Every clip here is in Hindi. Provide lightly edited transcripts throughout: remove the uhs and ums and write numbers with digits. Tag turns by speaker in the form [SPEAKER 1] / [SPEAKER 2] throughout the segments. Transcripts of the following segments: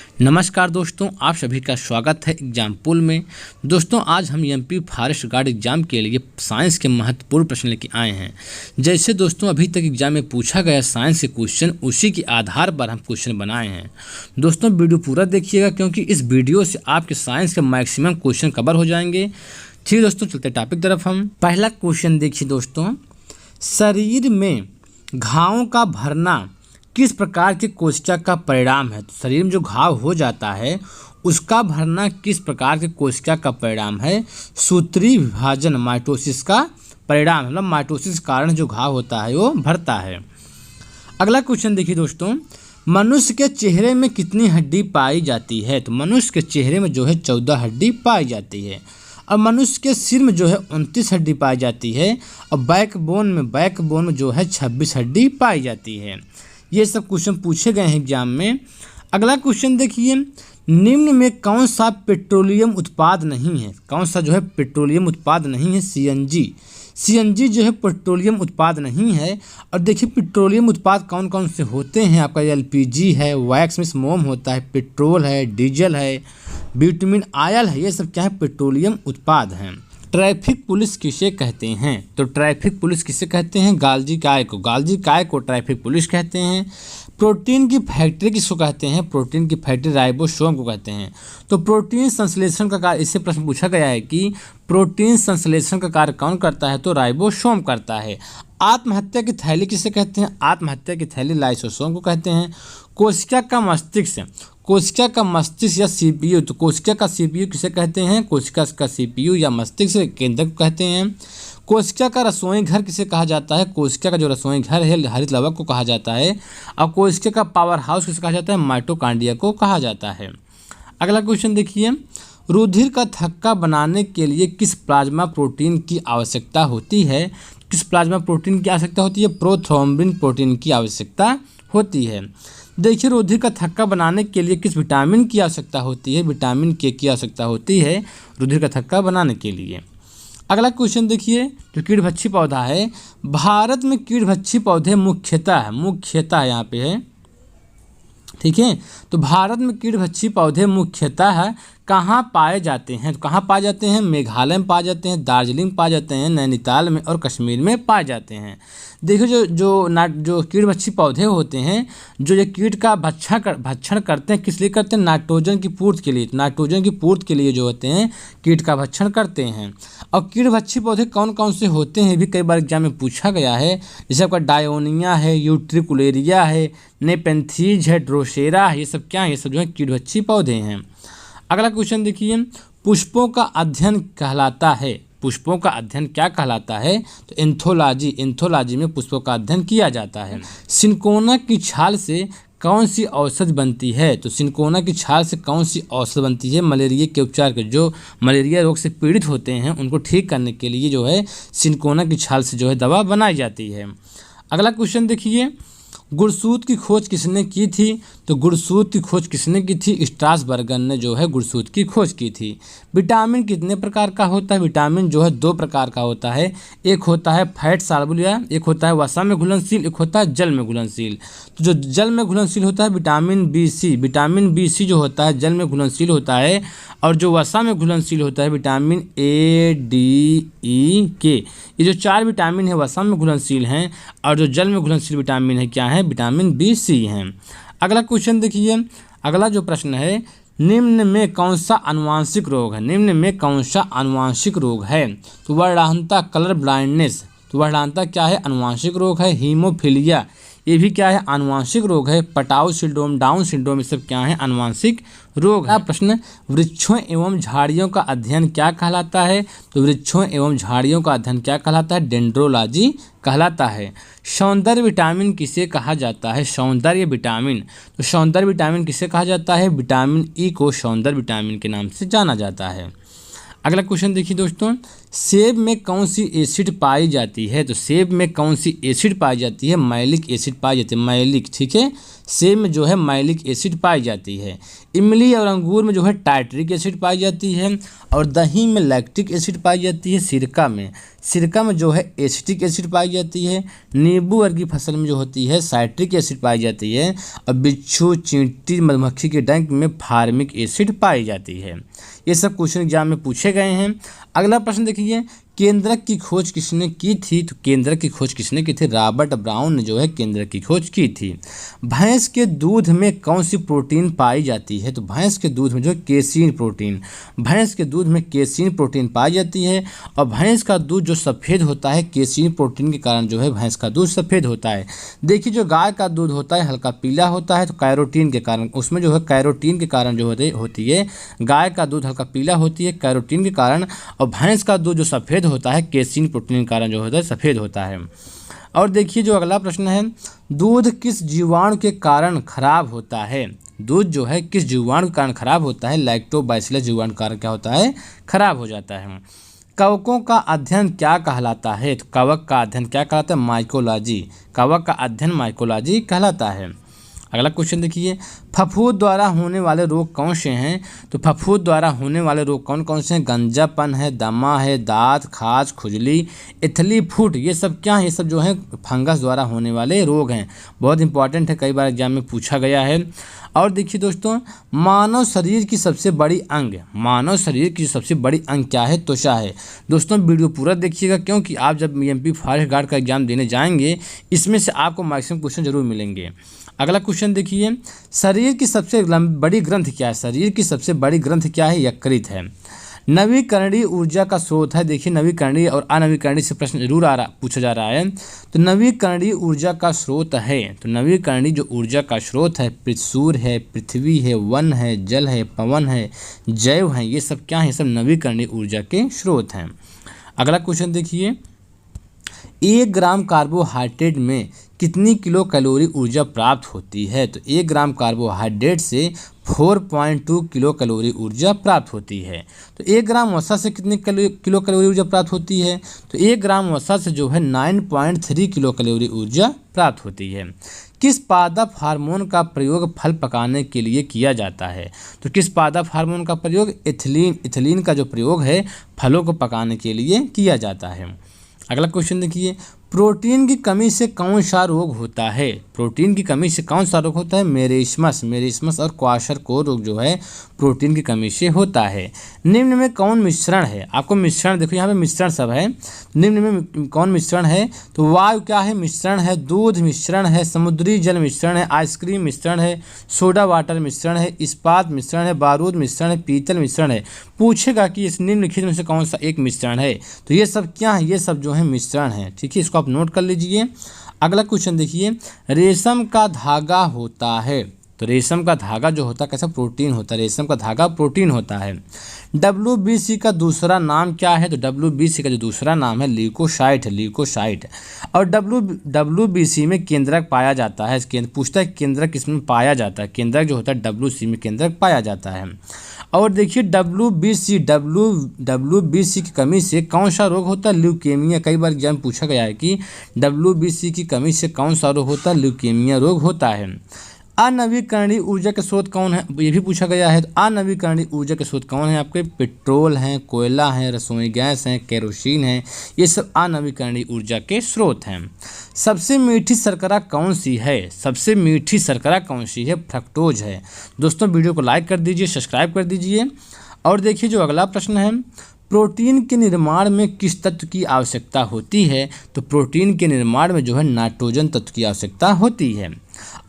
[SPEAKER 1] नमस्कार दोस्तों, आप सभी का स्वागत है एग्जाम पूल में। दोस्तों, आज हम एमपी फॉरेस्ट गार्ड एग्जाम के लिए साइंस के महत्वपूर्ण प्रश्न लेके आए हैं। जैसे दोस्तों अभी तक एग्जाम में पूछा गया साइंस के क्वेश्चन, उसी के आधार पर हम क्वेश्चन बनाए हैं। दोस्तों वीडियो पूरा देखिएगा, क्योंकि इस वीडियो से आपके साइंस के मैक्सिमम क्वेश्चन कवर हो जाएंगे। ठीक दोस्तों, चलते टॉपिक तरफ। हम पहला क्वेश्चन देखिए दोस्तों, शरीर में घावों का भरना किस प्रकार के कोशिका का परिणाम है। तो शरीर में जो घाव हो जाता है उसका भरना किस प्रकार के कोशिका का परिणाम है। सूत्रीय विभाजन माइटोसिस का परिणाम, मतलब माइटोसिस के कारण जो घाव होता है वो भरता है। अगला क्वेश्चन देखिए दोस्तों, मनुष्य के चेहरे में कितनी हड्डी पाई जाती है। तो मनुष्य के चेहरे में जो है 14 हड्डी पाई जाती है। और मनुष्य के सिर में जो है 29 हड्डी पाई जाती है। और बैकबोन में जो है 26 हड्डी पाई जाती है। ये सब क्वेश्चन पूछे गए हैं एग्जाम में। अगला क्वेश्चन देखिए, निम्न में कौन सा पेट्रोलियम उत्पाद नहीं है। कौन सा जो है पेट्रोलियम उत्पाद नहीं है। सीएनजी जो है पेट्रोलियम उत्पाद नहीं है। और देखिए पेट्रोलियम उत्पाद कौन कौन से होते हैं। आपका एलपीजी है, वैक्स में मोम होता है, पेट्रोल है, डीजल है, बिटुमिन ऑयल है। ये सब क्या है, पेट्रोलियम उत्पाद हैं। ट्रैफिक पुलिस किसे कहते हैं। तो ट्रैफिक पुलिस किसे कहते हैं, गाल्जी काय को ट्रैफिक पुलिस कहते हैं। प्रोटीन की फैक्ट्री किसको कहते हैं। प्रोटीन की फैक्ट्री राइबोसोम को कहते हैं। तो प्रोटीन संश्लेषण का कार्य, इससे प्रश्न पूछा गया है कि प्रोटीन संश्लेषण का कार्य कौन करता है। तो राइबोसोम करता है। आत्महत्या की थैली किसे कहते हैं। आत्महत्या की थैली लाइसोसोम को कहते हैं। कोशिका का मस्तिष्क या सीपीयू, तो कोशिका का सीपीयू किसे कहते हैं। कोशिका का सीपीयू या मस्तिष्क केंद्र को कहते हैं। कोशिका का रसोई घर किसे कहा जाता है। कोशिका का जो रसोई घर है हरित लवक को कहा जाता है। और कोशिका का पावर हाउस किसे कहा जाता है। माइटोकॉन्ड्रिया को कहा जाता है। अगला क्वेश्चन देखिए, रुधिर का थक्का बनाने के लिए किस प्लाज्मा प्रोटीन की आवश्यकता होती है। किस प्लाज्मा प्रोटीन की आवश्यकता होती है। प्रोथ्रोम्बिन प्रोटीन की आवश्यकता होती है। देखिए रुधिर का थक्का बनाने के लिए किस विटामिन की आवश्यकता होती है। विटामिन के की आवश्यकता होती है रुधिर का थक्का बनाने के लिए। अगला क्वेश्चन देखिए, जो कीड़भक्षी पौधा है, भारत में कीड़भक्षी पौधे मुख्यतः यहाँ पे है, ठीक है। तो भारत में कीड़भक्षी पौधे मुख्यतः कहाँ पाए जाते हैं। तो कहाँ पाए जाते हैं, मेघालय में पाए जाते हैं, दार्जिलिंग पाए जाते हैं, नैनीताल में और कश्मीर में पाए जाते हैं। देखिए जो कीड़भक्षी पौधे होते हैं, जो ये कीट का भक्षण करते हैं, किस लिए करते हैं, नाइट्रोजन की पूर्ति के लिए। नाइट्रोजन की पूर्ति के लिए जो होते हैं कीट का भक्षण करते हैं। और कीड़भक्षी पौधे कौन कौन से होते हैं भी कई बार एग्जाम में पूछा गया है। जैसे आपका डायोनिया है, यूट्रिकुलेरिया है, नेपेंथीज है, ड्रोसेरा है। ये सब क्या है, ये सब जो है कीड़भक्षी पौधे हैं। अगला क्वेश्चन देखिए, पुष्पों का अध्ययन कहलाता है। पुष्पों का अध्ययन क्या कहलाता है। तो एंथोलॉजी में पुष्पों का अध्ययन किया जाता है। सिनकोना की छाल से कौन सी औषधि बनती है। तो सिनकोना की छाल से कौन सी औषधि बनती है। मलेरिया के उपचार के, जो मलेरिया रोग से पीड़ित होते हैं उनको ठीक करने के लिए जो है सिनकोना की छाल से जो है दवा बनाई जाती है। अगला क्वेश्चन देखिए, गुरसूत की खोज किसने की थी। तो गुरसूत की खोज किसने की थी, स्ट्रासबर्गन ने जो है गुरसूत की खोज की थी। विटामिन कितने प्रकार का होता है। विटामिन जो है 2 प्रकार का होता है। एक होता है फैट सॉल्युबल, एक होता है वसा में घुलनशील, एक होता है जल में घुलनशील। तो जो जल में घुलनशील होता है विटामिन बी सी जो होता है जल में घुलनशील होता है। और जो वसा में घुलनशील होता है विटामिन ए, डी, ई, के। ये जो 4 विटामिन है वसा में घुलनशील हैं। और जो जल में घुलनशील विटामिन है क्या है, विटामिन बी सी हैं। अगला क्वेश्चन देखिए, अगला जो प्रश्न है, निम्न में कौन सा आनुवांशिक रोग है। निम्न में कौन सा आनुवांशिक रोग है। तो वर्णांता, कलर ब्लाइंडनेस, तो वर्णांता क्या है, आनुवांशिक रोग है। हीमोफीलिया, ये भी क्या है, आनुवांशिक रोग है। पटाउ सिंड्रोम, डाउन सिंड्रोम, ये सब क्या है, आनुवांशिक रोग है। प्रश्न, वृक्षों एवं झाड़ियों का अध्ययन क्या कहलाता है। तो वृक्षों एवं झाड़ियों का अध्ययन क्या कहलाता है, डेंड्रोलॉजी कहलाता है। सौंदर्य विटामिन किसे कहा जाता है। सौंदर्य विटामिन, तो सौंदर्य विटामिन किसे कहा जाता है, विटामिन ई को सौंदर्य विटामिन के नाम से जाना जाता है। अगला क्वेश्चन देखिए दोस्तों, सेब में कौन सी एसिड पाई जाती है? तो सेब में कौन सी एसिड पाई जाती है? मैलिक एसिड पाई जाती है, मैलिक। ठीक है, सेब में जो है मैलिक एसिड पाई जाती है। इमली और अंगूर में जो है टार्टरिक एसिड पाई जाती है, और दही में लैक्टिक एसिड पाई जाती है। सिरका में जो है एसिटिक एसिड पाई जाती है। नींबू वर्गीय फसल में जो होती है साइट्रिक एसिड पाई जाती है, और बिच्छू, चींटी, मधुमक्खी के डंक में फार्मिक एसिड पाई जाती है। ये सब क्वेश्चन एग्जाम में पूछे गए हैं। अगला प्रश्न देखिए, केंद्रक की खोज किसने की थी? तो केंद्रक की खोज किसने की थी? रॉबर्ट ब्राउन ने जो है केंद्रक की खोज की थी। भैंस के दूध में कौन सी प्रोटीन पाई जाती है? तो भैंस के दूध में जो है केसीन प्रोटीन, भैंस के दूध में केसीन प्रोटीन पाई जाती है। और भैंस का दूध जो सफ़ेद होता है केसीन प्रोटीन के कारण जो है भैंस का दूध सफ़ेद होता है। देखिए, जो गाय का दूध होता है हल्का पीला होता है, तो कैरोटीन के कारण, उसमें जो है कैरोटीन के कारण जो होती है गाय का दूध हल्का पीला होती है कैरोटीन के कारण, और भैंस का दूध जो सफ़ेद होता है केसीन प्रोटीन के कारण जो होता है सफ़ेद होता है। और देखिए जो अगला प्रश्न है, दूध किस जीवाणु के कारण खराब होता है? दूध जो है किस जीवाणु के कारण खराब होता है? लैक्टोबैसिलस जीवाणु के कारण क्या होता है? खराब हो जाता है। कवकों का अध्ययन क्या कहलाता है? तो कवक का अध्ययन क्या कहलाता है? माइकोलॉजी। कवक का अध्ययन माइकोलॉजी कहलाता है। अगला क्वेश्चन देखिए, फफूंद द्वारा होने वाले रोग कौन से हैं? तो फफूंद द्वारा होने वाले रोग कौन कौन से हैं? गंजापन है, दमा है, दांत, खाज, खुजली, इथली फूट, ये सब क्या है? ये सब जो है फंगस द्वारा होने वाले रोग हैं। बहुत इंपॉर्टेंट है, कई बार एग्जाम में पूछा गया है। और देखिए दोस्तों, मानव शरीर की सबसे बड़ी अंग, मानव शरीर की सबसे बड़ी अंग क्या है? त्वचा है। दोस्तों वीडियो पूरा देखिएगा, क्योंकि आप जब एमपी फॉरेस्ट गार्ड का एग्जाम देने जाएंगे इसमें से आपको मैक्सिमम क्वेश्चन जरूर मिलेंगे। अगला क्वेश्चन देखिए, शरीर की सबसे बड़ी ग्रंथ क्या है? शरीर की सबसे बड़ी ग्रंथ क्या है? यकृत है। नवीकरणीय ऊर्जा का स्रोत है। देखिए, नवीकरणीय और अनवीकरणीय से प्रश्न जरूर पूछा जा रहा है। तो नवीकरणीय ऊर्जा का स्रोत है, तो नवीकरणीय जो ऊर्जा का स्रोत है सूर्य है, पृथ्वी है, वन है, जल है, पवन है, जैव है, ये सब क्या है? सब नवीकरणीय ऊर्जा के स्रोत हैं। अगला क्वेश्चन देखिए, 1 ग्राम कार्बोहाइड्रेट में कितनी किलो कैलोरी ऊर्जा प्राप्त होती है? तो 1 ग्राम कार्बोहाइड्रेट से 4.2 किलो कैलोरी ऊर्जा प्राप्त होती है। तो 1 ग्राम वसा से कितनी किलो कैलोरी ऊर्जा प्राप्त होती है? तो 1 ग्राम वसा से जो है 9.3 किलो कैलोरी ऊर्जा प्राप्त होती है। किस पादप हार्मोन का प्रयोग फल पकाने के लिए किया जाता है? तो किस पादप हार्मोन का प्रयोग? इथिलीन का जो प्रयोग है फलों को पकाने के लिए किया जाता है। अगला क्वेश्चन देखिए, प्रोटीन की कमी से कौन सा रोग होता है? प्रोटीन की कमी से कौन सा रोग होता है? मेरिस्मस और क्वाशरकोर रोग जो है प्रोटीन की कमी से होता है। निम्न में कौन मिश्रण है? आपको मिश्रण देखो, यहाँ पे मिश्रण सब है। निम्न में कौन मिश्रण है? तो वायु क्या है? मिश्रण है। दूध मिश्रण है, समुद्री जल मिश्रण है, आइसक्रीम मिश्रण है, सोडा वाटर मिश्रण है, इस्पात मिश्रण है, बारूद मिश्रण है, पीतल मिश्रण है। पूछेगा कि इस निम्नलिखित में से कौन सा एक मिश्रण है? तो ये सब क्या है? ये सब जो है मिश्रण है। ठीक है, इसको आप नोट कर लीजिए। अगला क्वेश्चन देखिए, रेशम का धागा होता है। तो रेशम का धागा जो होता है कैसा? प्रोटीन होता है। रेशम का धागा प्रोटीन होता है। WBC का दूसरा नाम क्या है? तो WBC का जो दूसरा नाम है ल्यूकोसाइट है, ल्यूकोसाइट। और WBC में केंद्रक पाया जाता है। पूछता है केंद्रक किसमें पाया जाता है? केंद्रक जो होता है WBC में केंद्रक पाया जाता है। और देखिए WBC की कमी से कौन सा रोग होता है? ल्यूकेमिया। कई बार एग्जाम पूछा गया है कि WBC की कमी से कौन सा रोग होता है? ल्यूकेमिया रोग होता है। अनवीकरणीय ऊर्जा के स्रोत कौन है? ये भी पूछा गया है। तो अनवीकरणीय ऊर्जा के स्रोत कौन है? आपके पेट्रोल हैं, कोयला है, रसोई गैस है, केरोसिन है, ये सब अनवीकरणीय ऊर्जा के स्रोत हैं। सबसे मीठी शर्करा कौन सी है? सबसे मीठी शर्करा कौन सी है? फ्रक्टोज है। दोस्तों वीडियो को लाइक कर दीजिए, सब्सक्राइब कर दीजिए। और देखिए जो अगला प्रश्न है, प्रोटीन के निर्माण में किस तत्व की आवश्यकता होती है? तो प्रोटीन के निर्माण में जो है नाइट्रोजन तत्व की आवश्यकता होती है।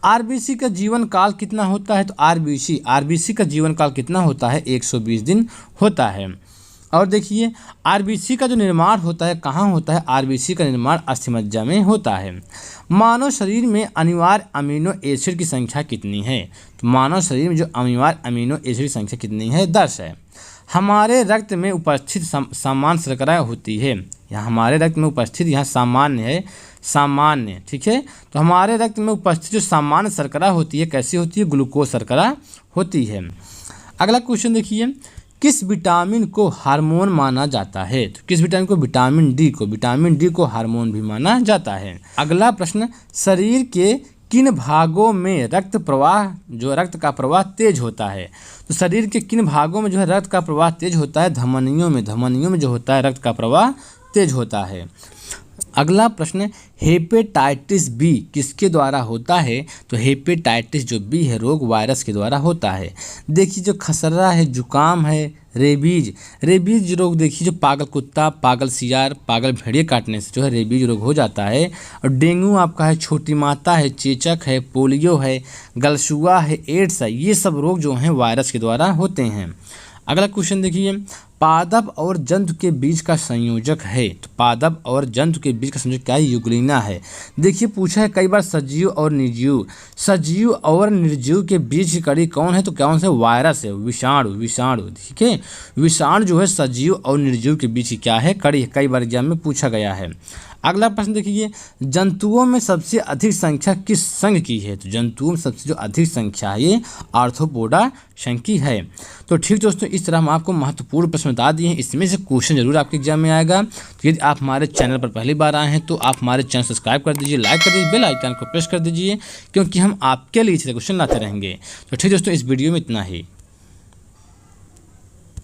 [SPEAKER 1] आरबीसी का जीवन काल कितना होता है? तो आरबीसी का जीवन काल कितना होता है? 120 दिन होता है। और देखिए आरबीसी का जो निर्माण होता है कहाँ होता है? आरबीसी का निर्माण अस्थिमज्जा में होता है। मानव शरीर में अनिवार्य अमीनो एसिड की संख्या कितनी है? तो मानव शरीर में जो अनिवार्य अमीनो एसिड की संख्या कितनी है? 10 है। हमारे रक्त में उपस्थित सामान्य शर्करा होती है। यहाँ हमारे रक्त में उपस्थित यहाँ सामान्य है, सामान्य, ठीक है। तो हमारे रक्त में उपस्थित जो सामान्य शर्करा होती है कैसी होती है? ग्लूकोज शर्करा होती है। अगला क्वेश्चन देखिए, किस विटामिन को हार्मोन माना जाता है? तो किस विटामिन को? विटामिन डी को हार्मोन भी माना जाता है। अगला प्रश्न, शरीर के किन भागों में रक्त का प्रवाह तेज होता है? तो शरीर के किन भागों में जो है रक्त का प्रवाह तेज होता है? धमनियों में जो होता है रक्त का प्रवाह तेज होता है। अगला प्रश्न, हेपेटाइटिस बी किसके द्वारा होता है? तो हेपेटाइटिस जो बी है रोग वायरस के द्वारा होता है। देखिए जो खसरा है, जुकाम है, रेबीज रोग, देखिए जो पागल कुत्ता, पागल सियार, पागल भेड़िए काटने से जो है रेबीज रोग हो जाता है। और डेंगू आपका है, छोटी माता है, चेचक है, पोलियो है, गलसुआ है, एड्स है, ये सब रोग जो हैं वायरस के द्वारा होते हैं। अगला क्वेश्चन देखिए, पादप और जंतु के बीच का संयोजक है। तो पादप और जंतु के बीच का संयोजक क्या है? यूग्लिना है। देखिए पूछा है कई बार सजीव और निर्जीव के बीच की कड़ी कौन है? तो कौन से? वायरस है, विषाणु। ठीक है, विषाणु जो है सजीव और निर्जीव के बीच की क्या है? कड़ी है। कई बार एग्जाम में पूछा गया है। अगला प्रश्न देखिए, जंतुओं में सबसे अधिक संख्या किस संघ की है? तो जंतुओं में सबसे जो अधिक संख्या है ये आर्थ्रोपोडा संघ की है। तो ठीक दोस्तों, इस तरह हम आपको महत्वपूर्ण प्रश्न बता दिए हैं, इसमें से क्वेश्चन जरूर आपके एग्जाम में आएगा। तो यदि आप हमारे चैनल पर पहली बार आए हैं तो आप हमारे चैनल सब्सक्राइब कर दीजिए, लाइक कर दीजिए, बेल आइकन को प्रेस कर दीजिए, क्योंकि हम आपके लिए क्वेश्चन लाते रहेंगे। तो ठीक दोस्तों, इस वीडियो में इतना ही।